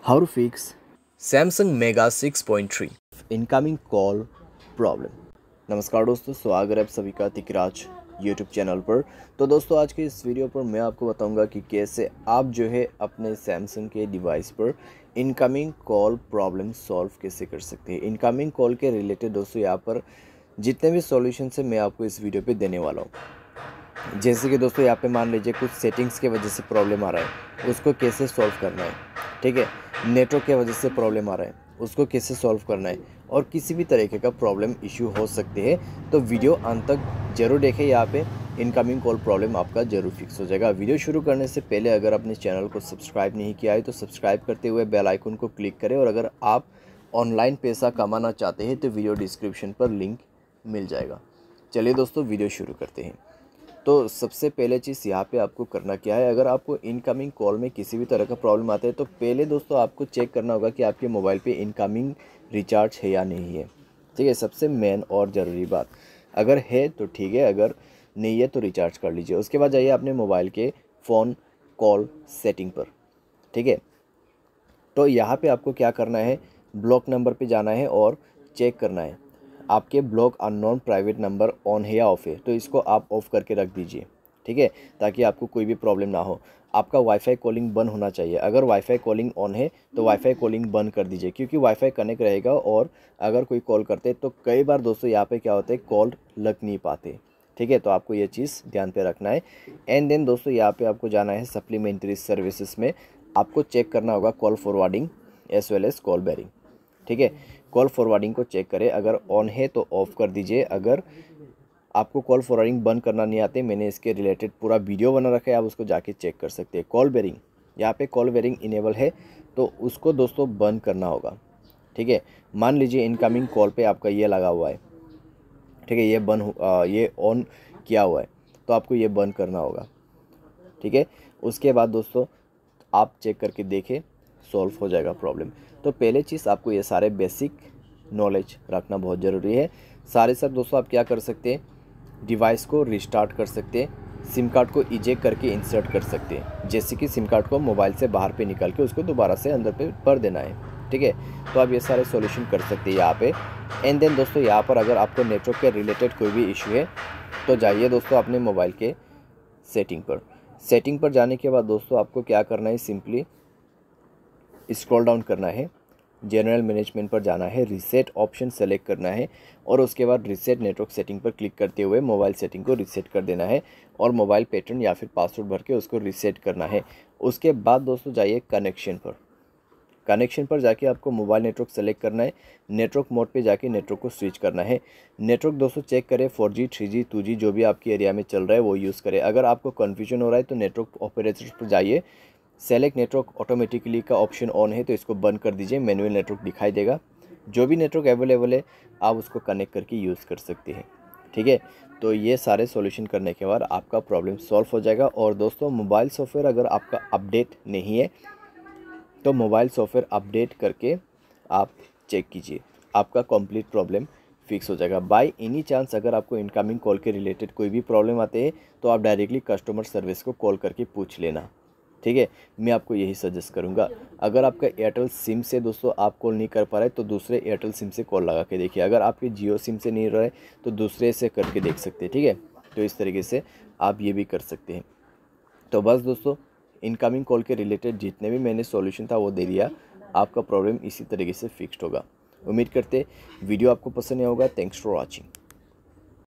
How to fix Samsung Mega 6.3 incoming call problem। नमस्कार दोस्तों, स्वागत है आप सभी का तिकराज यूट्यूब चैनल पर। तो दोस्तों, आज के इस वीडियो पर मैं आपको बताऊंगा कि कैसे आप जो है अपने सैमसंग के डिवाइस पर इनकमिंग कॉल प्रॉब्लम सॉल्व कैसे कर सकते हैं। इनकमिंग कॉल के रिलेटेड दोस्तों यहाँ पर जितने भी सॉल्यूशन है मैं आपको इस वीडियो पे देने वाला हूँ। जैसे कि दोस्तों यहाँ पे मान लीजिए कुछ सेटिंग्स की वजह से प्रॉब्लम आ रहा है, उसको कैसे सॉल्व करना है। ठीक है, नेटवर्क की वजह से प्रॉब्लम आ रहा है, उसको कैसे सॉल्व करना है, और किसी भी तरीके का प्रॉब्लम इश्यू हो सकते हैं। तो वीडियो अंत तक जरूर देखें, यहाँ पे इनकमिंग कॉल प्रॉब्लम आपका जरूर फिक्स हो जाएगा। वीडियो शुरू करने से पहले अगर अपने चैनल को सब्सक्राइब नहीं किया है तो सब्सक्राइब करते हुए बेल आइकन को क्लिक करें, और अगर आप ऑनलाइन पैसा कमाना चाहते हैं तो वीडियो डिस्क्रिप्शन पर लिंक मिल जाएगा। चलिए दोस्तों, वीडियो शुरू करते हैं। तो सबसे पहले चीज़ यहाँ पे आपको करना क्या है, अगर आपको इनकमिंग कॉल में किसी भी तरह का प्रॉब्लम आता है तो पहले दोस्तों आपको चेक करना होगा कि आपके मोबाइल पे इनकमिंग रिचार्ज है या नहीं है। ठीक है, सबसे मेन और ज़रूरी बात, अगर है तो ठीक है, अगर नहीं है तो रिचार्ज कर लीजिए। उसके बाद जाइए अपने मोबाइल के फ़ोन कॉल सेटिंग पर। ठीक है, तो यहाँ पे आपको क्या करना है, ब्लॉक नंबर पे जाना है और चेक करना है आपके block unknown private number on है या ऑफ है। तो इसको आप ऑफ़ करके रख दीजिए। ठीक है, ताकि आपको कोई भी प्रॉब्लम ना हो। आपका वाईफाई कॉलिंग बंद होना चाहिए। अगर वाईफाई कॉलिंग ऑन है तो वाईफाई कॉलिंग बंद कर दीजिए, क्योंकि वाईफाई कनेक्ट रहेगा और अगर कोई कॉल करते तो कई बार दोस्तों यहाँ पे क्या होता है, कॉल लग नहीं पाते। ठीक है, तो आपको ये चीज़ ध्यान पे रखना है। एंड देन दोस्तों यहाँ पे आपको जाना है सप्लीमेंट्री सर्विसेज में, आपको चेक करना होगा call forwarding as well as call barring. ठीक है, कॉल फॉरवर्डिंग को चेक करें, अगर ऑन है तो ऑफ़ कर दीजिए। अगर आपको कॉल फॉरवर्डिंग बंद करना नहीं आते, मैंने इसके रिलेटेड पूरा वीडियो बना रखा है, आप उसको जाके चेक कर सकते हैं। कॉल बेरिंग, यहाँ पे कॉल बेरिंग इनेबल है तो उसको दोस्तों बंद करना होगा। ठीक है, मान लीजिए इनकमिंग कॉल पे आपका ये लगा हुआ है। ठीक है, ये ऑन किया हुआ है तो आपको ये बंद करना होगा। ठीक है, उसके बाद दोस्तों आप चेक करके देखें, सॉल्व हो जाएगा प्रॉब्लम। तो पहले चीज़ आपको ये सारे बेसिक नॉलेज रखना बहुत ज़रूरी है। सारे सब दोस्तों आप क्या कर सकते हैं, डिवाइस को रिस्टार्ट कर सकते हैं, सिम कार्ड को इजेक्ट करके इंसर्ट कर सकते हैं। जैसे कि सिम कार्ड को मोबाइल से बाहर पे निकाल के उसको दोबारा से अंदर पे भर देना है। ठीक है, तो आप ये सारे सॉल्यूशन कर सकते हैं यहाँ पे। एंड देन दोस्तों यहाँ पर अगर आपको नेटवर्क के रिलेटेड कोई भी इशू है तो जाइए दोस्तों अपने मोबाइल के सेटिंग पर। सेटिंग पर जाने के बाद दोस्तों आपको क्या करना है, सिंपली स्क्रॉल डाउन करना है, जनरल मैनेजमेंट पर जाना है, रीसेट ऑप्शन सेलेक्ट करना है, और उसके बाद रीसेट नेटवर्क सेटिंग पर क्लिक करते हुए मोबाइल सेटिंग को रीसेट कर देना है, और मोबाइल पैटर्न या फिर पासवर्ड भर के उसको रीसेट करना है। उसके बाद दोस्तों जाइए कनेक्शन पर। कनेक्शन पर जाके आपको मोबाइल नेटवर्क सेलेक्ट करना है, नेटवर्क मोड पे जाके नेटवर्क को स्विच करना है। नेटवर्क दोस्तों चेक करें 4G 3G 2G जो भी आपकी एरिया में चल रहा है वो यूज़ करें। अगर आपको कन्फ्यूजन हो रहा है तो नेटवर्क ऑपरेटर्स पर जाइए, सेलेक्ट नेटवर्क ऑटोमेटिकली का ऑप्शन ऑन है तो इसको बंद कर दीजिए, मैनुअल नेटवर्क दिखाई देगा। जो भी नेटवर्क अवेलेबल है आप उसको कनेक्ट करके यूज़ कर सकते हैं। ठीक है, तो ये सारे सॉल्यूशन करने के बाद आपका प्रॉब्लम सॉल्व हो जाएगा। और दोस्तों मोबाइल सॉफ्टवेयर अगर आपका अपडेट नहीं है तो मोबाइल सॉफ्टवेयर अपडेट करके आप चेक कीजिए, आपका कंप्लीट प्रॉब्लम फिक्स हो जाएगा। बाय एनी चांस अगर आपको इनकमिंग कॉल के रिलेटेड कोई भी प्रॉब्लम आते हैं तो आप डायरेक्टली कस्टमर सर्विस को कॉल करके पूछ लेना। ठीक है, मैं आपको यही सजेस्ट करूंगा। अगर आपका एयरटेल सिम से दोस्तों आप कॉल नहीं कर पा रहे तो दूसरे एयरटेल सिम से कॉल लगा के देखिए। अगर आपके जियो सिम से नहीं रहे तो दूसरे से करके देख सकते हैं। ठीक है, तो इस तरीके से आप ये भी कर सकते हैं। तो बस दोस्तों, इनकमिंग कॉल के रिलेटेड जितने भी मैंने सॉल्यूशन था वो दे दिया, आपका प्रॉब्लम इसी तरीके से फिक्स्ड होगा। उम्मीद करते वीडियो आपको पसंद आया होगा। Thanks for watching.